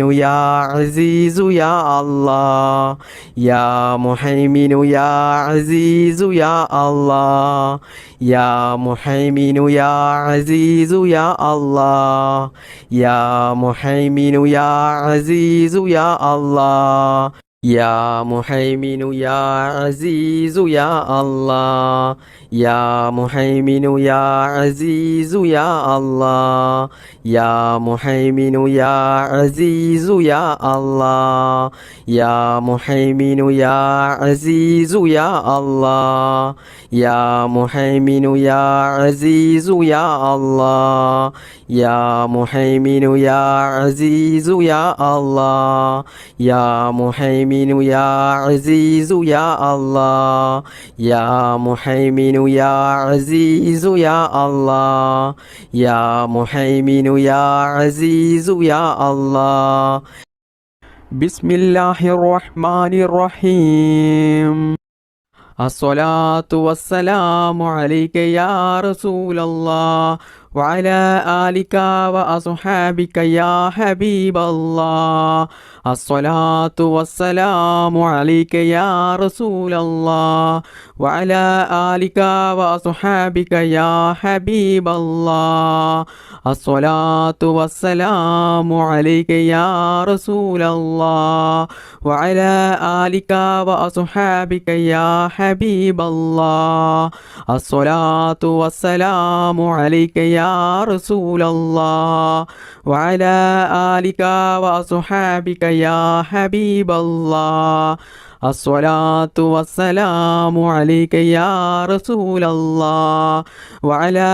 മുഹൈമിനു യാ അസീസു യാ അല്ലാഹ് യാ മുഹൈമിനു യാ അസീസു യാ അല്ലാഹ് യാ മുഹൈമിനു യാ അസീസു യാ അല്ലാഹ് യാ മുഹൈമിനു യാ അസീസു യാ അല്ലാഹ് യാ മുഹൈമിനു യാ അസീസു യാ അല്ലാഹ് യാ മുഹൈമിനു യാ അസീസു യാ അല്ലാഹ് യാ മുഹൈമിനു യാ അസീസു യാ അല്ലാഹ് യാ മുഹൈമിനു യാ അസീസു യാ അല്ലാഹ് യാ മുഹൈമിനു യാ അസീസു യാ അല്ലാഹ് യാ മുഹൈമിനു യാ അസീസു യാ അല്ലാഹ് യാ മുഹൈമിനു യാ അസീസു യാ അല്ലാഹ് യാ മുഹൈമിനു യാ അസീസു യാ അല്ലാഹ് യാ മുഹൈമിനു യാ അസീസു യാ അല്ലാഹ് ബിസ്മില്ലാഹിർ റഹ്മാനിർ റഹീം الصلاة والسلام عليك يا رسول الله وعلى آلك وأصحابك يا حبيب الله الصلاة والسلام عليك يا رسول الله وعلى آلك وأصحابك يا حبيب الله الصلاة والسلام عليك يا رسول الله وعلى آلك وأصحابك يا حبيب الله الصلاة والسلام عليك يا رسول الله وعلى آلك وأصحابك يا حبيب الله الصلاة والسلام عليك يا رسول الله وعلى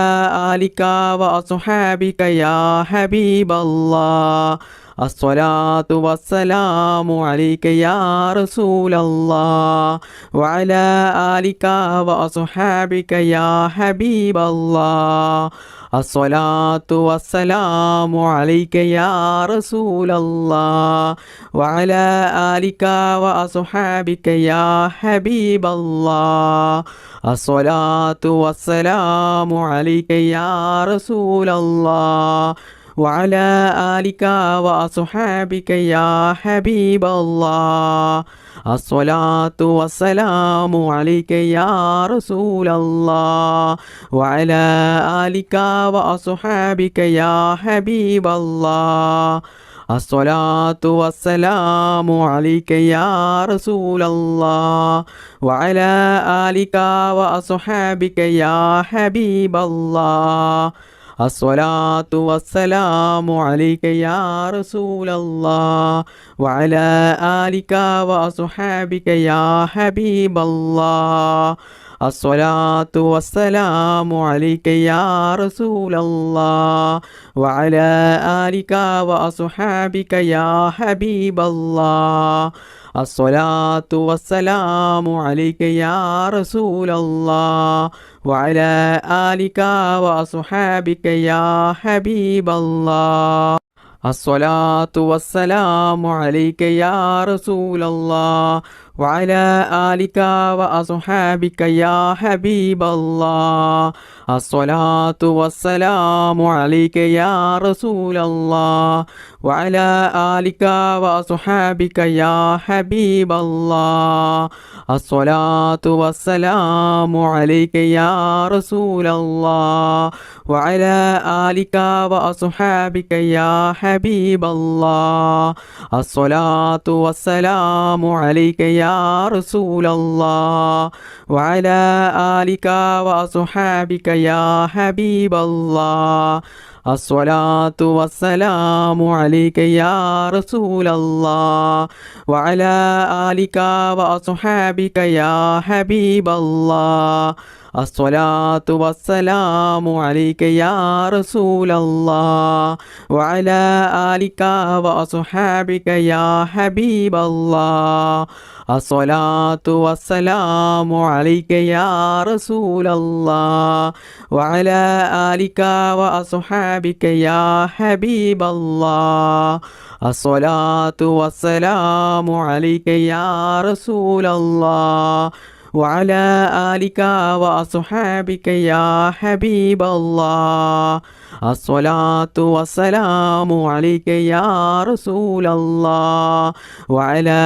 آلك وأصحابك يا حبيب الله الصلاة والسلام عليك يا رسول الله وعلى آلك وأصحابك يا حبيب الله الصلاة والسلام عليك يا رسول الله وعلى آلك وأصحابك يا حبيب الله الصلاة والسلام عليك يا رسول الله وعلى آلك وأصحابك يا حبيب الله الصلاة والسلام عليك يا رسول الله وعلى آلك وأصحابك يا حبيب الله الصلاة والسلام عليك يا رسول الله وعلى آلك وأصحابك يا حبيب الله الصلاة والسلام عليك يا رسول الله وعلى آلك وأصحابك يا حبيب الله الصلاة والسلام عليك يا رسول الله وعلى آلك وأصحابك يا حبيب الله الصلاة والسلام عليك يا رسول الله وعلى آلك وأصحابك يا حبيب الله الصلاة والسلام عليك يا رسول الله وعلى آلك وأصحابك يا حبيب الله الصلاة والسلام عليك يا رسول الله وعلى آلك وأصحابك يا حبيب الله الصلاة والسلام عليك يا رسول الله وعلى آلك وأصحابك يا حبيب الله الصلاة والسلام عليك يا رسول الله وعلى آلك وأصحابك يا حبيب الله الصلاة والسلام عليك يا رسول الله وعلى آلك وأصحابك يا حبيب الله الصلاة والسلام عليك يا رسول الله وعلى آلك وأصحابك يا حبيب الله الصلاة والسلام عليك يا رسول الله وعلى آلك وأصحابك يا حبيب الله الصلاة والسلام عليك يا رسول الله وعلى آلك وأصحابك يا حبيب الله الصلاة والسلام عليك يا رسول الله وعلى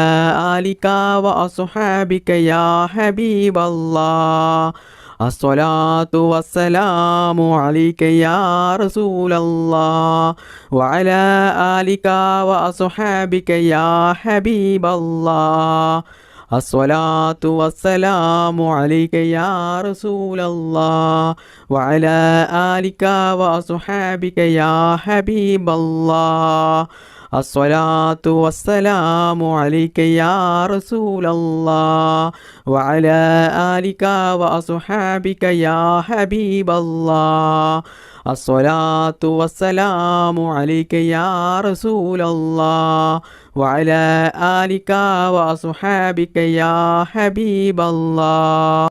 آلك وأصحابك يا حبيب الله الصلاة والسلام عليك يا رسول الله وعلى آلك وأصحابك يا حبيب الله الصلاة والسلام عليك يا رسول الله وعلى آلك وأصحابك يا حبيب الله الصلاة والسلام عليك يا رسول الله وعلى آلك وأصحابك يا حبيب الله الصلاة والسلام عليك يا رسول الله وعلى آلك وأصحابك يا حبيب الله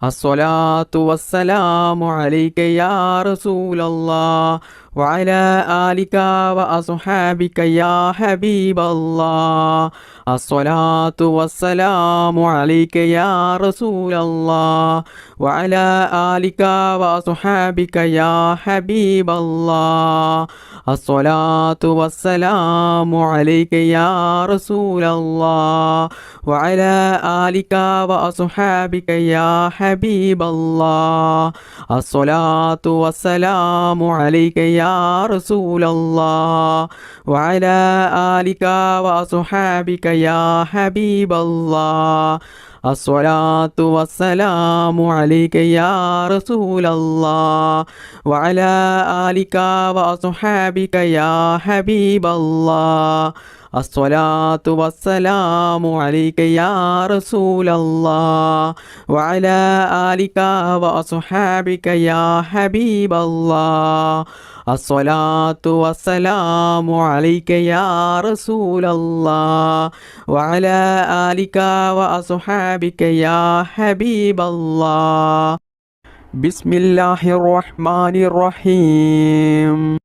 الصلاة والسلام عليك يا رسول الله وعلى آلك وأصحابك يا حبيب الله الصلاة والسلام عليك يا رسول الله وعلى آلك وأصحابك يا حبيب الله الصلاة والسلام عليك يا رسول الله وعلى آلك وأصحابك يا حبيب الله الصلاة والسلام عليك يا رسول الله وعلى آلك وأصحابك يا حبيب الله الصلاة والسلام عليك يا رسول الله وعلى آلك وأصحابك يا حبيب الله الصلاة والسلام عليك يا رسول الله وعلى آلك وأصحابك يا حبيب الله الصلاة والسلام عليك يا رسول الله وعلى آلك وأصحابك يا حبيب الله بسم الله الرحمن الرحيم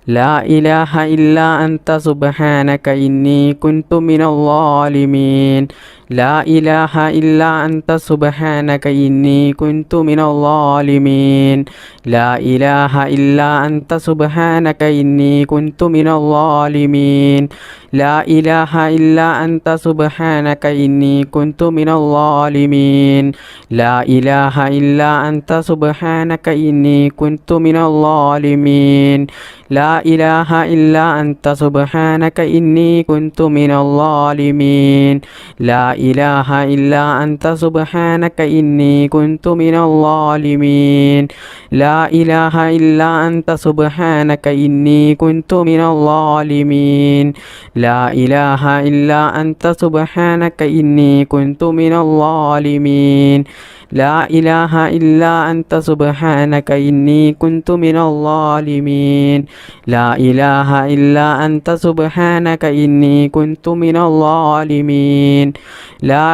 لا إله إلا أنت سبحانك إني كنت من الظالمين لا إله إلا أنت سبحانك إني كنت من الظالمين لا إله إلا أنت سبحانك إني كنت من الظالمين لا إله إلا أنت سبحانك إني كنت من الظالمين لا إله إلا أنت سبحانك إني كنت من الظالمين لا إله إلا أنت سبحانك إني كنت من الظالمين لا إله إلا أنت سبحانك إني كنت من الظالمين لا إله إلا أنت سبحانك إني كنت من الظالمين لا إله إلا أنت سبحانك إني كنت من الظالمين لا إله إلا أنت سبحانك إني كنت من الظالمين لا إله إلا أنت سبحانك إني كنت من الظالمين لا إله إلا أنت سبحانك إني كنت من الظالمين لا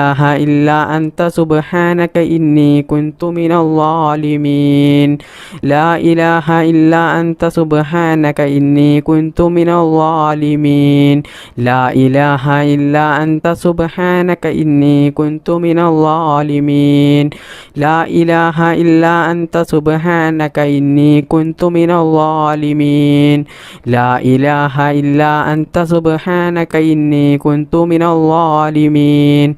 إله إلا أنت سبحانك إني كنت من الظالمين لا إله إلا أنت سبحانك إني كنت من الظالمين لا إله إلا أنت سبحانك إني كنت من الظالمين لا إله إلا أنت سبحانك إني كنت من الظالمين لا إله إلا أنت سبحانك إني كنت من الظالمين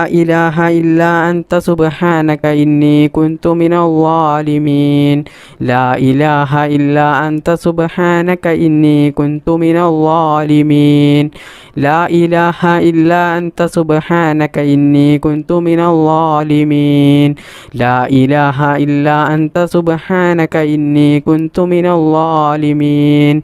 لا إله إلا أنت سبحانك إني كنت من الظالمين لا إله إلا أنت سبحانك إني كنت من الظالمين لا إله إلا أنت سبحانك إني كنت من الظالمين لا إله إلا أنت سبحانك إني كنت من الظالمين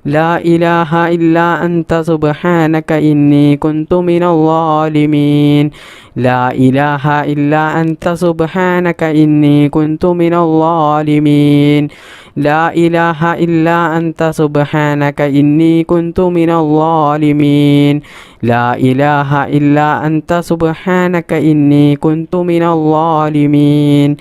لا إله إلا أنت سبحانك إني كنت من الظالمين لا إله إلا أنت سبحانك إني كنت من الظالمين لا إله إلا أنت سبحانك إني كنت من الظالمين لا إله إلا أنت سبحانك إني كنت من الظالمين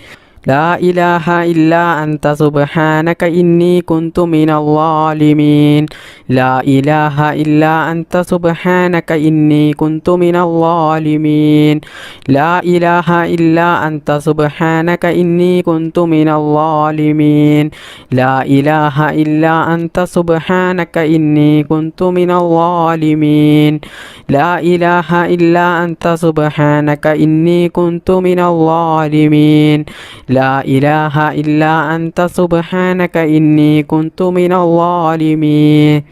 لا إله إلا أنت سبحانك إني كنت من الظالمين لا إله إلا أنت سبحانك إني كنت من الظالمين لا إله إلا أنت سبحانك إني كنت من الظالمين لا إله إلا أنت سبحانك إني كنت من الظالمين لا إله إلا أنت سبحانك إني كنت من الظالمين لا إله إلا أنت سبحانك إني كنت من الظالمين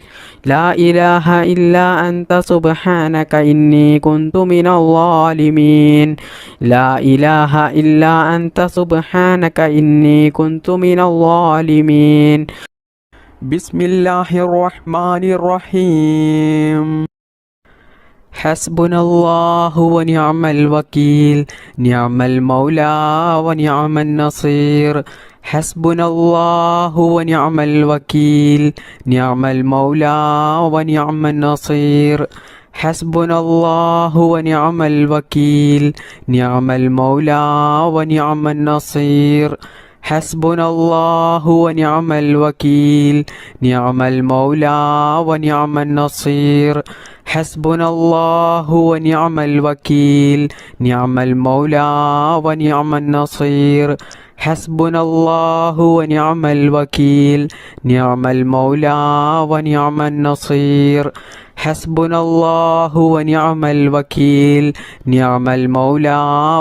لا إله إلا أنت سبحانك إني كنت من الظالمين لا إله إلا أنت سبحانك إني كنت من الظالمين بسم الله الرحمن الرحيم حسبنا الله ونعم الوكيل نعم المولى ونعم النصير حسبنا الله ونعم الوكيل نعم المولى ونعم النصير حسبنا الله ونعم الوكيل نعم المولى ونعم النصير حسبنا الله ونعم الوكيل نعم المولى ونعم النصير حسبنا الله ونعم الوكيل نعم المولى ونعم النصير حسبنا الله ونعم الوكيل نعم المولى ونعم النصير حسبنا الله ونعم الوكيل نعم المولى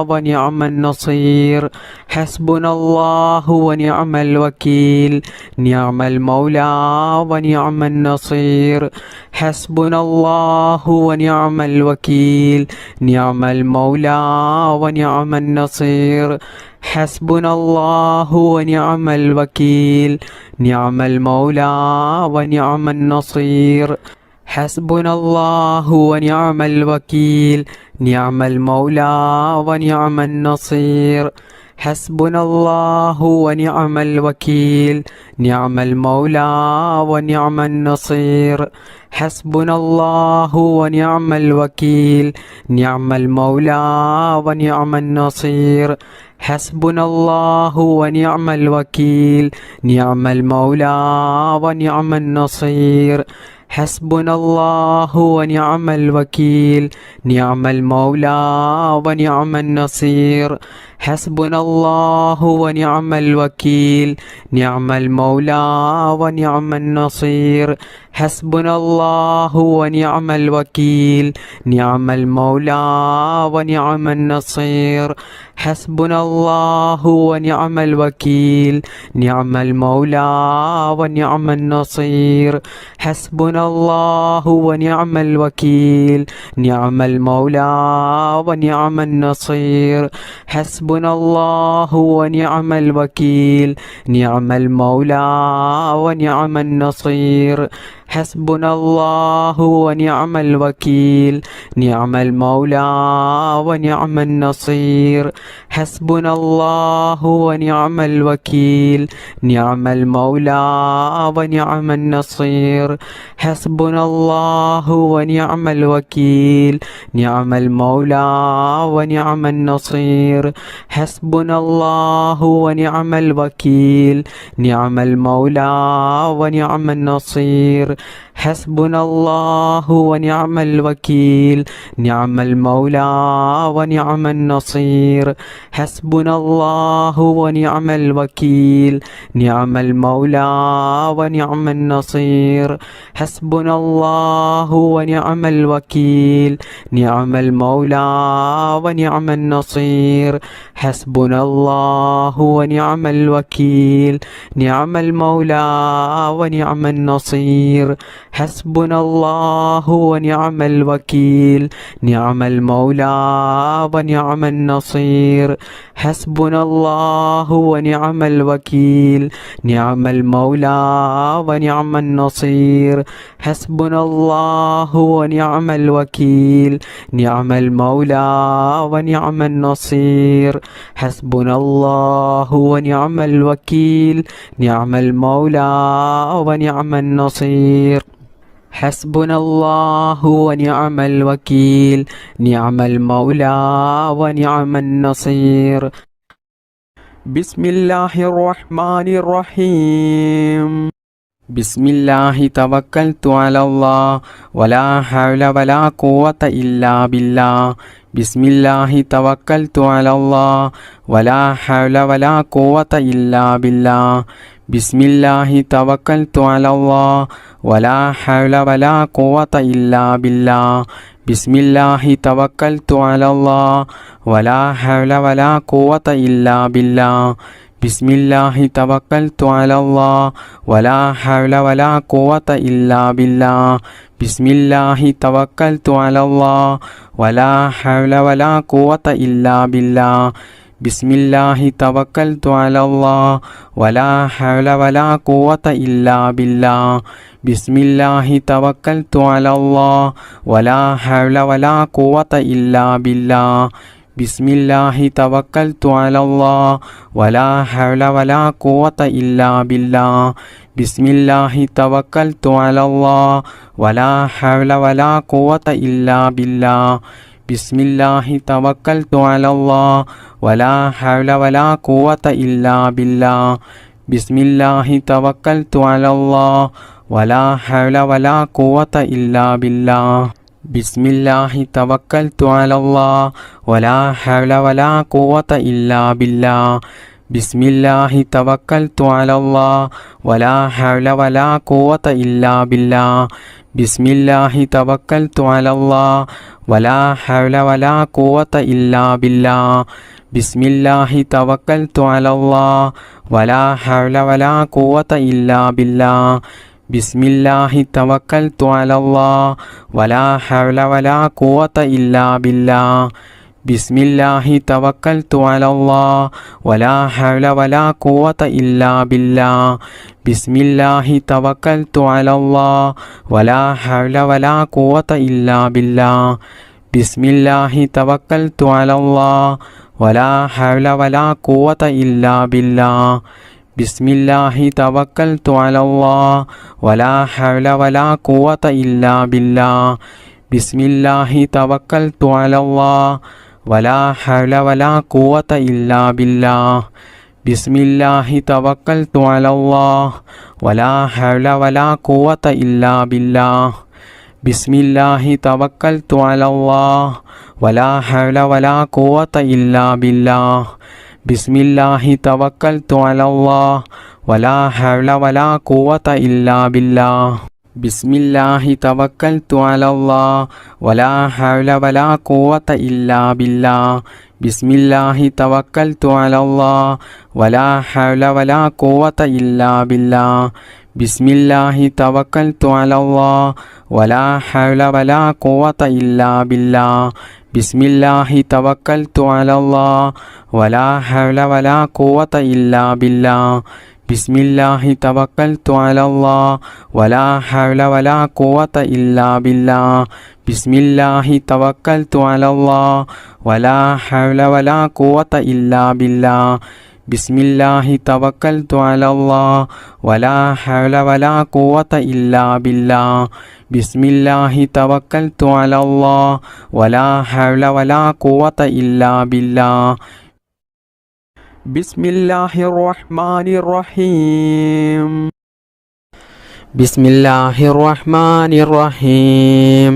ونعم النصير حسبنا الله ونعم الوكيل نعم المولى ونعم النصير حسبنا الله ونعم الوكيل نعم المولى ونعم النصير حسبنا الله ونعم الوكيل نعم المولى ونعم النصير حسبنا الله ونعم الوكيل نعم المولى ونعم النصير حسبنا الله ونعم الوكيل نعم المولى ونعم النصير حسبنا الله ونعم الوكيل نعم المولى ونعم النصير حسبنا الله ونعم الوكيل نعم المولى ونعم النصير حسبنا الله ونعم الوكيل نعم المولى ونعم النصير حسبنا الله ونعم الوكيل نعم المولى ونعم النصير حسبنا الله ونعم الوكيل نعم المولى ونعم النصير حسبنا الله ونعم الوكيل نعم المولى ونعم النصير حسبنا الله ونعم الوكيل نعم المولى ونعم النصير حسبنا الله ونعم الوكيل نعم المولى ونعم النصير حسبنا الله ونعم الوكيل نعم المولى ونعم النصير حسبنا الله ونعم الوكيل نعم المولى ونعم النصير حسبنا الله ونعم الوكيل نعم المولى ونعم النصير حسبنا الله ونعم الوكيل نعم المولى ونعم النصير حسبنا الله ونعم الوكيل نعم المولى ونعم النصير حسبنا الله ونعم الوكيل نعم المولى ونعم النصير حسبنا الله ونعم الوكيل نعم المولى ونعم النصير حسبنا الله ونعم الوكيل نعم المولى ونعم النصير حسبنا الله ونعم الوكيل نعم المولى ونعم النصير حسبنا الله ونعم الوكيل نعم المولى ونعم النصير حسبنا الله ونعم الوكيل نعم المولى ونعم النصير حسبنا الله ونعم الوكيل نعم المولى ونعم النصير حسبنا الله ونعم الوكيل نعم المولى ونعم النصير ബിസ്മില്ലാഹിർ റഹ്മാനിർ റഹീം. ബിസ്മില്ലാഹി തവക്കൽതു അലല്ലാഹ് വലാ ഹൗല വലാ ഖുവത ഇല്ലാ ബില്ലാഹ്. ബിസ്മില്ലാഹി തവക്കൽതു അലല്ലാഹ് വലാ ഹൗല വലാ ഖുവത ഇല്ലാ ബില്ലാഹ്. ബിസ്മില്ലാഹി തവക്കൽതു അലല്ലാഹ് വലാ ഹൗല വലാ ഖുവത ഇല്ലാ ബില്ലാഹ്. ബിസ്മില്ലാഹി തവക്കൽതു അലല്ലാഹ് വലാ ഹൗല വലാ ഖുവത ഇല്ലാ ബില്ലാഹ്. ബിസ്മില്ലാഹി തവക്കൽതു അലല്ലാഹ് വലാ ഹൗല വലാ ഖുവത ഇല്ലാ ബില്ലാഹ്. ബിസ്മില്ലാഹി തവക്കൽതു അലല്ലാഹ് വലാ ഹൗല വലാ ഖുവത ഇല്ലാ ബില്ലാഹ്. ബിസ്മില്ലാഹി തവക്കൽതു അലല്ലാഹ് വലാ ഹൗല വലാ ഖുവത ഇല്ലാ ബില്ലാഹ്. ബിസ്മില്ലാഹി തവക്കൽതു അലല്ലാഹ് വലാ ഹൗല വലാ ഖുവത ഇല്ലാ ബില്ലാഹ്. ബിസ്മില്ലാഹി തവക്കൽതു അലല്ലാഹ് വലാ ഹൗല വലാ ഖുവത ഇല്ലാ ബില്ലാഹ്. ബിസ്മില്ലാഹി തവക്കൽതു അലല്ലാഹ് വലാ ഹൗല വലാ ഖുവത ഇല്ലാ ബില്ലാഹ്. ബിസ്മില്ലാഹി തവക്കൽതു അലല്ലാഹ് വലാ ഹൗല വലാ ഖുവത ഇല്ലാ ബില്ലാഹ്. ബിസ്മില്ലാഹി തവക്കൽതു അലല്ലാഹ് വലാ ഹൗല വലാ ഖുവത ഇല്ലാ ബില്ലാഹ്. ബിസ്മില്ലാഹി തവക്കൽതു അലല്ലാഹ് വലാ ഹൗല വലാ ഖുവത ഇല്ലാ ബില്ലാഹ്. ബിസ്മില്ലാഹി തവക്കൽതു അലല്ലാഹ് വലാ ഹൗല വലാ ഖുവത ഇല്ലാ ബില്ലാഹ്. ബിസ്മില്ലാഹി തവക്കൽതു അലല്ലാഹ് വലാ ഹൗല വലാ ഖുവത ഇല്ലാ ബില്ലാഹ്. ബിസ്മില്ലാഹി തവക്കൽതു അലല്ലാഹ് വലാ ഹൗല വലാ ഖുവത ഇല്ലാ ബില്ലാഹ്. ബിസ്മില്ലാഹി തവക്കൽതു അലല്ലാഹ് വലാ ഹൗല വലാ ഖുവത ഇല്ലാ ബില്ലാഹ്. ബിസ്മില്ലാഹി തവക്കൽതു അലല്ലാഹ് വലാ ഹൗല വലാ ഖുവത ഇല്ലാ ബില്ലാഹ്. ബിസ്മില്ലാഹി തവക്കൽതു അലല്ലാഹ് വലാ ഹൗല വലാ ഖുവത ഇല്ലാ ബില്ലാഹ്. ബിസ്മില്ലാഹി തവക്കൽതു അലല്ലാഹ് വലാ ഹൗല വലാ ഖുവത ഇല്ലാ ബില്ലാഹ്. ബിസ്മില്ലാഹി തവക്കൽതു അലല്ലാഹ് വലാ ഹൗല വലാ ഖുവത ഇല്ലാ ബില്ലാഹ്. ബിസ്മില്ലാഹി തവക്കൽതു അലല്ലാഹ് വലാ ഹൗല വലാ ഖുവത ഇല്ലാ ബില്ലാഹ്. ബിസ്മില്ലാഹി തവക്കൽതു അലല്ലാഹ് വലാ ഹൗല വലാ ഖുവത ഇല്ലാ ബില്ലാഹ്. ബിസ്മില്ലാഹി തവക്കൽതു അലല്ലാഹ് വലാ ഹൗല വലാ ഖുവത ഇല്ലാ ബില്ലാഹ്. ബിസ്മില്ലാഹി തവക്കൽതു അലല്ലാഹ് വലാ ഹൗല വലാ ഖുവത ഇല്ലാ ബില്ലാഹ്. ബിസ്മില്ലാഹി തവക്കൽതു അലല്ലാഹ് വലാ ഹൗല വലാ ഖുവത ഇല്ലാ ബില്ലാഹ്. ബിസ്മില്ലാഹി തവക്കൽതു അലല്ലാഹ് വലാ ഹൗല വലാ ഖുവത ഇല്ലാ ബില്ലാഹ്. ബിസ്മില്ലാഹി തവക്കൽതു അലല്ലാഹ് വലാ ഹൗല വലാ ഖുവത ഇല്ലാ ബില്ലാഹ്. ബിസ്മില്ലാഹി തവക്കൽതു അലല്ലാഹ് വലാ ഹൗല വലാ ഖുവത ഇല്ലാ ബില്ലാഹ്. ബിസ്മില്ലാഹി തവക്കൽതു അലല്ലാഹ് വലാ ഹൗല വലാ ഖുവത ഇല്ലാ ബില്ലാഹ്. ബിസ്മില്ലാഹി തവക്കൽതു അലല്ലാഹ് വലാ ഹൗല വലാ ഖുവത ഇല്ലാ ബില്ലാഹ്. ബിസ്മില്ലാഹി തവക്കൽതു അലല്ലാഹ് വലാ ഹൗല വലാ ഖുവത ഇല്ലാ ബില്ലാഹ്. ബിസ്മില്ലാഹി തവക്കൽതു അലല്ലാഹ് വലാ ഹൗല വലാ ഖുവത ഇല്ലാ ബില്ലാഹ്. ബിസ്മില്ലാഹിർ റഹ്മാനിർ റഹീം. ബിസ്മില്ലാഹിർ റഹ്മാനിർ റഹീം.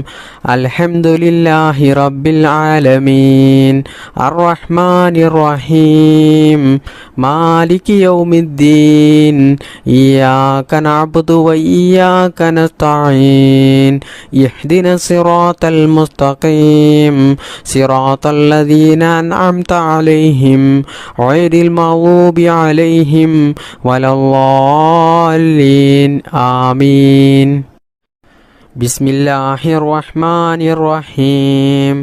അൽഹംദുലില്ലാഹി റബ്ബിൽ ആലമീൻ അർറഹ്മാനിർ റഹീം മാലികി യൗമിദ്ദീൻ ഇയ്യാക നഅ്ബുദു വ ഇയ്യാക നസ്തഈൻ ഇഹ്ദിനസ് സിറാത്തൽ മുസ്തഖീം സിറാത്തൽ ലദീന അൻഅംത അലൈഹിം ഗൈറിൽ മഗ്ദൂബി അലൈഹിം വലദ്ദാല്ലീൻ ആമീൻ. ബിസ്മില്ലാഹിർ റഹ്മാനിർ റഹീം.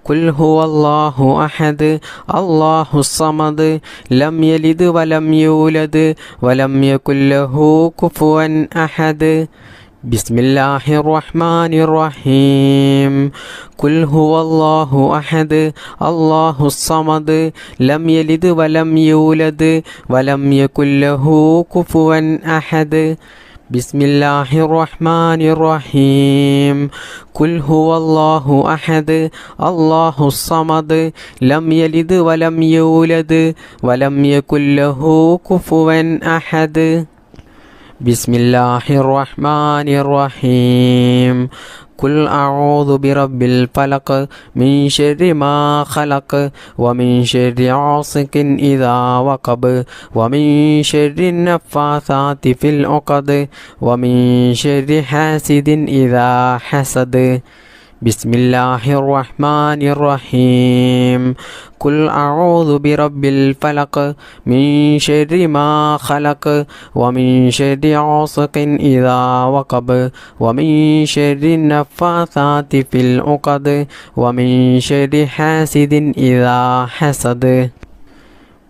ഖുൽ ഹുവല്ലാഹു അഹദ് അല്ലാഹുസ് സമദ് ലം യലിദ് വലം യൂലദ് വലം യകുൽ ലഹു കുഫുവൻ അഹദ്. ബിസ്മില്ലാഹിർ റഹ്മാനിർ റഹീം. ഖുൽ ഹുവല്ലാഹു അഹദ് അല്ലാഹുസ് സമദ് ലം യലിദ് വലം യൂലദ് വലം യകുൽ ലഹു കുഫുവൻ അഹദ്. بسم الله الرحمن الرحيم قل هو الله أحد الله الصمد لم يلد ولم يولد ولم يكن له كفوا أحد بسم الله الرحمن الرحيم قل أعوذ برب الفلق من شر ما خلق ومن شر غاسق إذا وقب ومن شر النفاثات في العقد ومن شر حاسد إذا حسد بسم الله الرحمن الرحيم قل أعوذ برب الفلق من شر ما خلق ومن شر غاسق إذا وقب ومن شر النفاثات في العقد ومن شر حاسد إذا حسد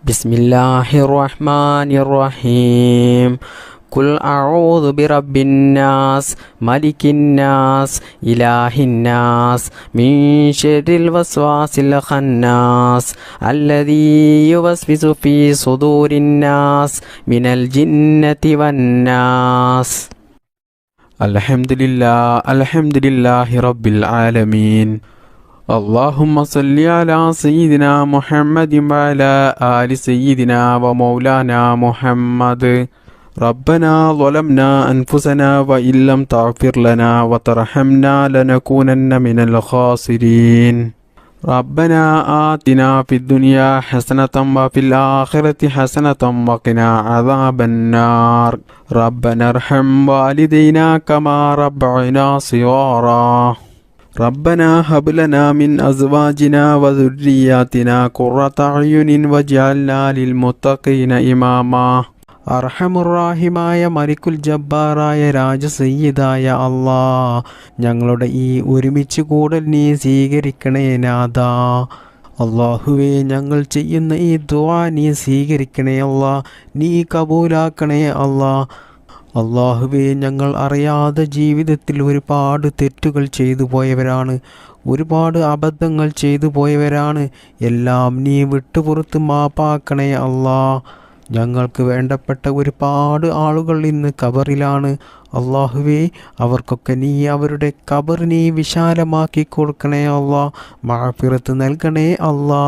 بسم الله الرحمن الرحيم قل أعوذ برب الناس ملك الناس إله الناس من شر الوسواس الخناس الذي يوسوس في صدور الناس من الجنة والناس الحمد لله رب العالمين اللهم صل على سيدنا محمد وعلى آل سيدنا ومولانا محمد ربنا ظلمنا أنفسنا وإن لم تغفر لنا وترحمنا لنكونن من الخاسرين ربنا آتنا في الدنيا حسنة وفي الآخرة حسنة وقنا عذاب النار ربنا ارحم والدينا كما ربعنا صغارا ربنا هب لنا من أزواجنا وذرياتنا قرة أعين واجعلنا للمتقين إماما അർഹമുറാഹിമായ മലിക്കുൽ ജബ്ബാറായ രാജസയ്യിദായ അല്ലാ, ഞങ്ങളുടെ ഈ ഒരുമിച്ച് കൂടൽ നീ സ്വീകരിക്കണേ നാഥാ. അള്ളാഹുവേ, ഞങ്ങൾ ചെയ്യുന്ന ഈ ദുആ നീ സ്വീകരിക്കണേ അല്ലാ, നീ കബൂലാക്കണേ അല്ലാ. അള്ളാഹുവേ, ഞങ്ങൾ അറിയാതെ ജീവിതത്തിൽ ഒരുപാട് തെറ്റുകൾ ചെയ്തു പോയവരാണ്, ഒരുപാട് അബദ്ധങ്ങൾ ചെയ്തു പോയവരാണ്. എല്ലാം നീ വിട്ടുപുറത്ത് മാപ്പാക്കണേ അല്ലാ. ഞങ്ങൾക്ക് വേണ്ടപ്പെട്ട ഒരുപാട് ആളുകൾ ഇന്ന് ഖബറിലാണ്. അള്ളാഹുവേ, അവർക്കൊക്കെ നീ അവരുടെ ഖബർ നീ വിശാലമാക്കി കൊടുക്കണേ അല്ലാ, മഗ്ഫിറത്ത് നൽകണേ അല്ലാ.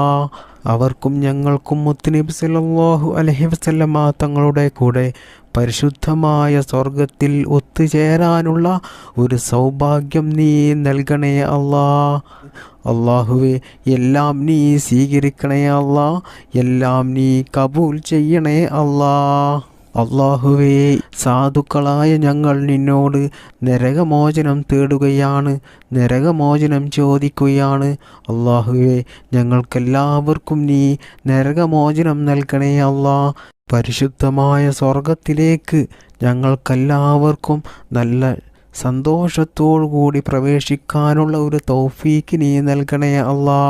അവർക്കും ഞങ്ങൾക്കും മുത്തുനബി സല്ലല്ലാഹു അലൈഹി വസല്ലമ തങ്ങളുടെ കൂടെ പരിശുദ്ധമായ സ്വർഗത്തിൽ ഒത്തുചേരാനുള്ള ഒരു സൗഭാഗ്യം നീ നൽകണേ അല്ലാ. അള്ളാഹുവേ, എല്ലാം നീ സ്വീകരിക്കണേ അല്ലാ, എല്ലാം നീ കബൂൽ ചെയ്യണേ അല്ലാ. അള്ളാഹുവേ, സാധുക്കളായ ഞങ്ങൾ നിന്നോട് നരകമോചനം തേടുകയാണ്, നരകമോചനം ചോദിക്കുകയാണ്. അള്ളാഹുവേ, ഞങ്ങൾക്കെല്ലാവർക്കും നീ നരകമോചനം നൽകണേ അല്ലാ. പരിശുദ്ധമായ സ്വർഗത്തിലേക്ക് ഞങ്ങൾക്കെല്ലാവർക്കും നല്ല സന്തോഷത്തോടുകൂടി പ്രവേശിക്കാനുള്ള ഒരു തൗഫീക്ക് നീ നൽകണേ അല്ലാ.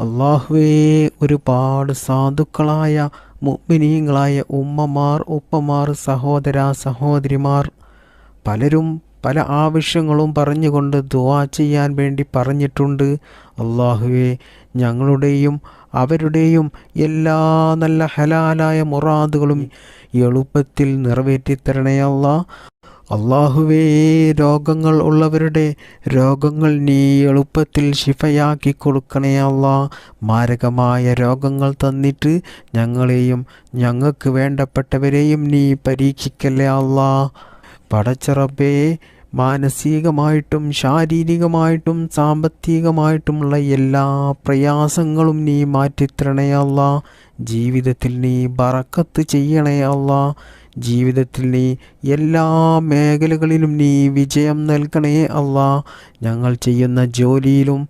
അള്ളാഹുവേ, ഒരുപാട് സാധുക്കളായ മുഅ്മിനീങ്ങളായ ഉമ്മമാർ, ഉപ്പമാർ, സഹോദര സഹോദരിമാർ പലരും പല ആവശ്യങ്ങളും പറഞ്ഞുകൊണ്ട് ദുആ ചെയ്യാൻ വേണ്ടി പറഞ്ഞിട്ടുണ്ട്. അള്ളാഹുവേ, ഞങ്ങളുടെയും അവരുടെയും എല്ലാ നല്ല ഹലാലായ മുറാദുകളും എളുപ്പത്തിൽ നിറവേറ്റിത്തരണേ അല്ലാ. അള്ളാഹുവേ, രോഗങ്ങൾ ഉള്ളവരുടെ രോഗങ്ങൾ നീ എളുപ്പത്തിൽ ശിഫയാക്കി കൊടുക്കണേ അല്ലാ. മാരകമായ രോഗങ്ങൾ തന്നിട്ട് ഞങ്ങളെയും ഞങ്ങൾക്ക് വേണ്ടപ്പെട്ടവരെയും നീ പരീക്ഷിക്കല്ലേ അല്ലാ. പടച്ച റബ്ബേ, മാനസികമായിട്ടും ശാരീരികമായിട്ടും സാമ്പത്തികമായിട്ടുമുള്ള എല്ലാ പ്രയാസങ്ങളും നീ മാറ്റിത്തരണേ അല്ലാ. ജീവിതത്തിൽ നീ ബറക്കത്ത് ചെയ്യണേ അല്ലാ. ജീവിതത്തിൽ നീ എല്ലാ മേഖലകളിലും നീ വിജയം നൽകണേ അല്ലാ. ഞങ്ങൾ ചെയ്യുന്ന ജോലിയിലും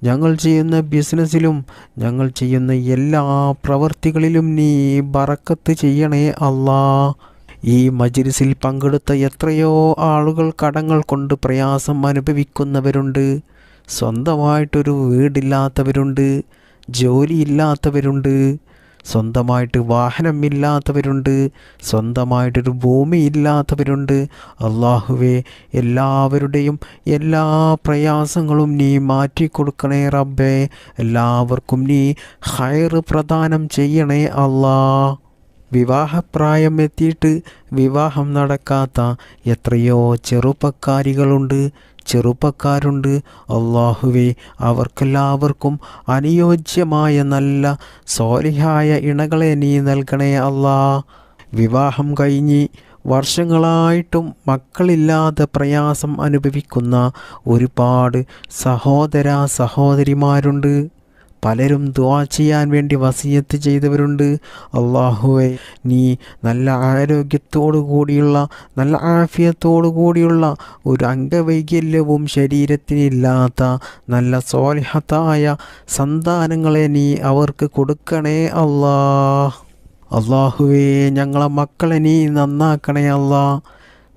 ഞങ്ങൾ ചെയ്യുന്ന ബിസിനസ്സിലും ഞങ്ങൾ ചെയ്യുന്ന എല്ലാ പ്രവൃത്തികളിലും നീ ബറക്കത്ത് ചെയ്യണേ അല്ലാ. ഈ മജ്‌ലിസിൽ പങ്കെടുത്ത എത്രയോ ആളുകൾ കടങ്ങൾ കൊണ്ട് പ്രയാസം അനുഭവിക്കുന്നവരുണ്ട്. സ്വന്തമായിട്ടൊരു വീടില്ലാത്തവരുണ്ട്, ജോലിയില്ലാത്തവരുണ്ട്, സ്വന്തമായിട്ട് വാഹനമില്ലാത്തവരുണ്ട്, സ്വന്തമായിട്ടൊരു ഭൂമി ഇല്ലാത്തവരുണ്ട്. അള്ളാഹുവേ, എല്ലാവരുടെയും എല്ലാ പ്രയാസങ്ങളും നീ മാറ്റിക്കൊടുക്കണേ റബ്ബേ. എല്ലാവർക്കും നീ ഖൈർ പ്രദാനം ചെയ്യണേ അല്ലാ. വിവാഹപ്രായം എത്തിയിട്ട് വിവാഹം നടക്കാത്ത എത്രയോ ചെറുപ്പക്കാരുണ്ട്. അല്ലാഹുവേ, അവർക്കെല്ലാവർക്കും അനുയോജ്യമായ നല്ല സ്വാലിഹായ ഇണകളെ നീ നൽകണേ അല്ലാ. വിവാഹം കഴിഞ്ഞ് വർഷങ്ങളായിട്ടും മക്കളില്ലാതെ പ്രയാസം അനുഭവിക്കുന്ന ഒരുപാട് സഹോദരിമാരുണ്ട്. പലരും ദുആ ചെയ്യാൻ വേണ്ടി വസിയത്ത് ചെയ്തവരുണ്ട്. അല്ലാഹുവേ, നീ നല്ല ആരോഗ്യത്തോടു കൂടിയുള്ള നല്ല ആഫിയത്തോടു കൂടിയുള്ള ഒരു അംഗവൈകല്യവും ശരീരത്തിനില്ലാത്ത നല്ല സ്വാലിഹത്തായ സന്താനങ്ങളെ നീ അവർക്ക് കൊടുക്കണേ അല്ലാ. അല്ലാഹുവേ, ഞങ്ങളെ മക്കളെ നീ നന്നാക്കണേ അല്ലാ.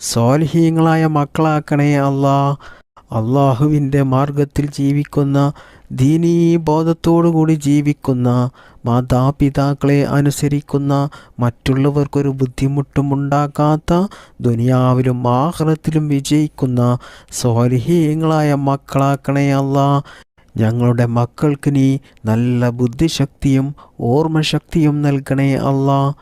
സ്വാലിഹീങ്ങളായ മക്കളാക്കണേ അല്ലാ. അല്ലാഹുവിൻ്റെ മാർഗത്തിൽ ജീവിക്കുന്ന, ദീനീ ബോധത്തോടുകൂടി ജീവിക്കുന്ന, മാതാപിതാക്കളെ അനുസരിക്കുന്ന, മറ്റുള്ളവർക്കൊരു ബുദ്ധിമുട്ടും ഉണ്ടാക്കാത്ത, ദുനിയാവിലും ആഖിറത്തിലും വിജയിക്കുന്ന സ്വാലിഹീങ്ങളായ മക്കളാക്കണേ അല്ലാ. ഞങ്ങളുടെ മക്കൾക്ക് നീ നല്ല ബുദ്ധിശക്തിയും ഓർമ്മശക്തിയും നൽകണേ അല്ലാ.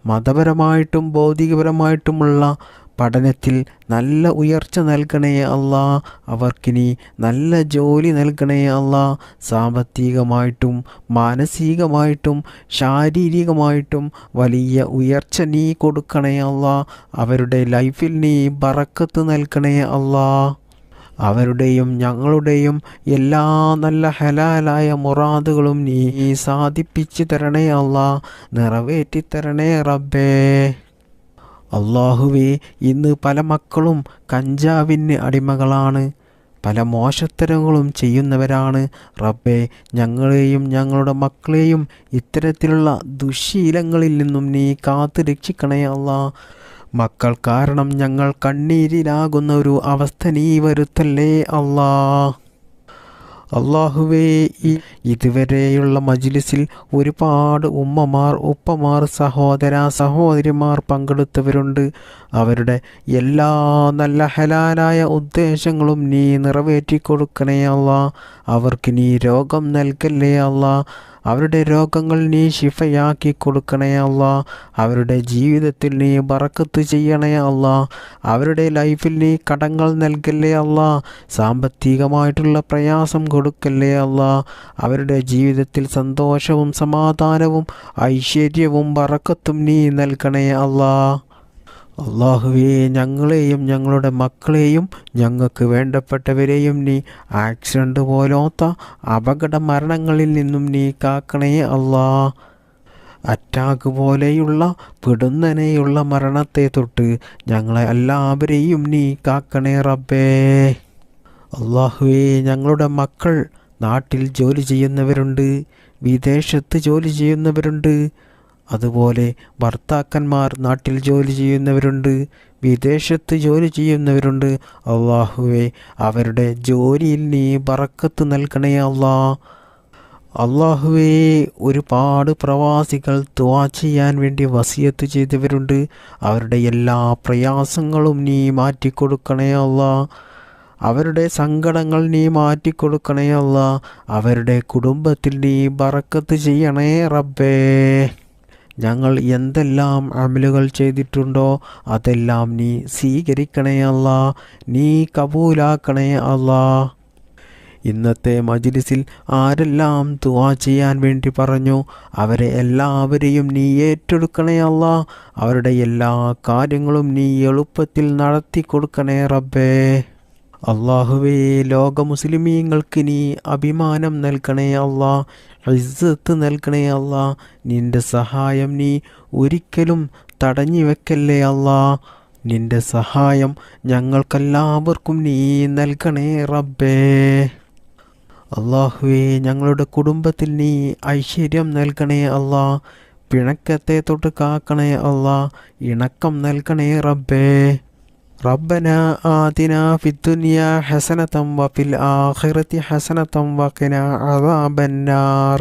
മതപരമായിട്ടും ഭൗതികപരമായിട്ടുമുള്ള പഠനത്തിൽ നല്ല ഉയർച്ച നൽകണേ അല്ലാ. അവർക്കിനി നല്ല ജോലി നൽകണേ അല്ലാ. സാമ്പത്തികമായിട്ടും മാനസികമായിട്ടും ശാരീരികമായിട്ടും വലിയ ഉയർച്ച നീ കൊടുക്കണേ അല്ലാ. അവരുടെ ലൈഫിൽ നീ ബറക്കത്ത് നൽകണേ അല്ലാ. അവരുടെയും ഞങ്ങളുടെയും എല്ലാ നല്ല ഹലാലായ മുറാദുകളും നീ സാധിപ്പിച്ചു തരണേ അല്ലാ. നിറവേറ്റി തരണേ റബ്ബേ. അല്ലാഹുവേ, ഇന്ന് പല മക്കളും കഞ്ചാവിന് അടിമകളാണ്, പല മോശത്തരങ്ങളും ചെയ്യുന്നവരാണ്. റബ്ബേ, ഞങ്ങളെയും ഞങ്ങളുടെ മക്കളെയും ഇത്തരത്തിലുള്ള ദുശ്ശീലങ്ങളിൽ നിന്നും നീ കാത്തു രക്ഷിക്കണേ അല്ലാ. മക്കൾ കാരണം ഞങ്ങൾ കണ്ണീരിലാകുന്ന ഒരു അവസ്ഥ നീ വരുത്തല്ലേ അല്ലാ. അല്ലാഹുവേ, ഇതുവരെയുള്ള മജ്ലിസിൽ ഒരുപാട് ഉമ്മമാർ, ഉപ്പമാർ, സഹോദരിമാർ പങ്കെടുത്തവരുണ്ട്. അവരുടെ എല്ലാ നല്ല ഹലാലായ ഉദ്ദേശങ്ങളും നീ നിറവേറ്റി കൊടുക്കണേ അല്ലാ. അവർക്ക് നീ രോഗം നൽകല്ലേ അല്ലാ. അവരുടെ രോഗങ്ങൾ നീ ശിഫയാക്കി കൊടുക്കണേ അല്ലാ. അവരുടെ ജീവിതത്തിൽ നീ ബറക്കത്ത് ചെയ്യണേ അല്ലാ. അവരുടെ ലൈഫിൽ നീ കടങ്ങൾ നൽകല്ലേ അല്ലാ. സാമ്പത്തികമായിട്ടുള്ള പ്രയാസം കൊടുക്കല്ലേ അല്ലാ. അവരുടെ ജീവിതത്തിൽ സന്തോഷവും സമാധാനവും ഐശ്വര്യവും ബറക്കത്തും നീ നൽകണേ അല്ലാ. അല്ലാഹുവേ, ഞങ്ങളെയും ഞങ്ങളുടെ മക്കളെയും ഞങ്ങൾക്ക് വേണ്ടപ്പെട്ടവരെയും നീ ആക്സിഡൻ്റ് പോലത്തെ അപകട മരണങ്ങളിൽ നിന്നും നീ കാക്കണേ അല്ലാ. അറ്റാക്ക് പോലെയുള്ള പിടുന്നനെയുള്ള മരണത്തെ തൊട്ട് ഞങ്ങളെ എല്ലാവരെയും നീ കാക്കണേ റബ്ബേ. അല്ലാഹുവേ, ഞങ്ങളുടെ മക്കൾ നാട്ടിൽ ജോലി ചെയ്യുന്നവരുണ്ട്, വിദേശത്ത് ജോലി ചെയ്യുന്നവരുണ്ട്. അതുപോലെ ഭർത്താക്കന്മാർ നാട്ടിൽ ജോലി ചെയ്യുന്നവരുണ്ട്, വിദേശത്ത് ജോലി ചെയ്യുന്നവരുണ്ട്. അല്ലാഹുവേ, അവരുടെ ജോലിയിൽ നീ ബറക്കത്ത് നൽകണേ അല്ലാ. അല്ലാഹുവേ, ഒരുപാട് പ്രവാസികൾ ദുആ ചെയ്യാൻ വേണ്ടി വസിയത്ത് ചെയ്തവരുണ്ട്. അവരുടെ എല്ലാ പ്രയാസങ്ങളും നീ മാറ്റിക്കൊടുക്കണേ അല്ലാ. അവരുടെ സങ്കടങ്ങൾ നീ മാറ്റിക്കൊടുക്കണേ അല്ലാ. അവരുടെ കുടുംബത്തിൽ നീ ബറക്കത്ത് ചെയ്യണേ റബ്ബേ. ഞങ്ങൾ എന്തെല്ലാം അമലുകൾ ചെയ്തിട്ടുണ്ടോ അതെല്ലാം നീ സ്വീകരിക്കണേ അല്ലാ. നീ കബൂലാക്കണേ അല്ലാ. ഇന്നത്തെ മജ്ലിസിൽ ആരെല്ലാം ദുആ ചെയ്യാൻ വേണ്ടി പറഞ്ഞു അവരെ എല്ലാവരെയും നീ ഏറ്റെടുക്കണേ അല്ലാ. അവരുടെ എല്ലാ കാര്യങ്ങളും നീ എളുപ്പത്തിൽ നടത്തി കൊടുക്കണേ റബ്ബേ. അല്ലാഹുവേ, ലോക മുസ്ലിമീങ്ങൾക്ക് നീ അഭിമാനം നൽകണേ അല്ലാ. ഇസ്സത്ത് നൽകണേ അല്ലാ. നിന്റെ സഹായം നീ ഒരിക്കലും തടഞ്ഞു വെക്കല്ലേ അല്ലാ. നിന്റെ സഹായം ഞങ്ങൾക്കെല്ലാവർക്കും നീ നൽകണേ റബ്ബേ. അല്ലാഹുവേ, ഞങ്ങളുടെ കുടുംബത്തിൽ നീ ഐശ്വര്യം നൽകണേ അല്ലാ. പിണക്കത്തെ തൊട്ട് കാക്കണേ അല്ലാ. ഇണക്കം നൽകണേ റബ്ബേ. ربنا آتنا في الدنيا حسنة وفي الآخرة حسنة وقنا عذاب النار.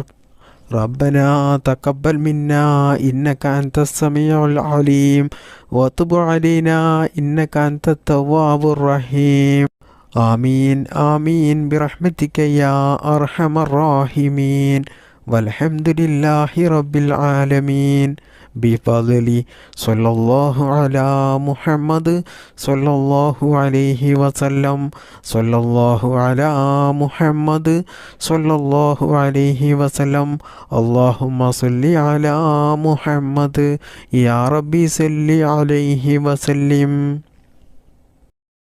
ربنا تقبل منا إنك أنت السميع العليم وتب علينا إنك أنت التواب الرحيم. آمين آمين برحمتك يا أرحم الراحمين والحمد لله رب العالمين ബിഫദ്ലി സ്വല്ലല്ലാഹു അലാ മുഹമ്മദ് സ്വല്ലല്ലാഹു അലൈഹി വസല്ലം സ്വല്ലല്ലാഹു അലാ മുഹമ്മദ് സ്വല്ലല്ലാഹു അലൈഹി വസല്ലം അല്ലാഹുമ്മ സല്ലി അലാ മുഹമ്മദ് യാ റബ്ബി സല്ലി അലൈഹി വസല്ലിം.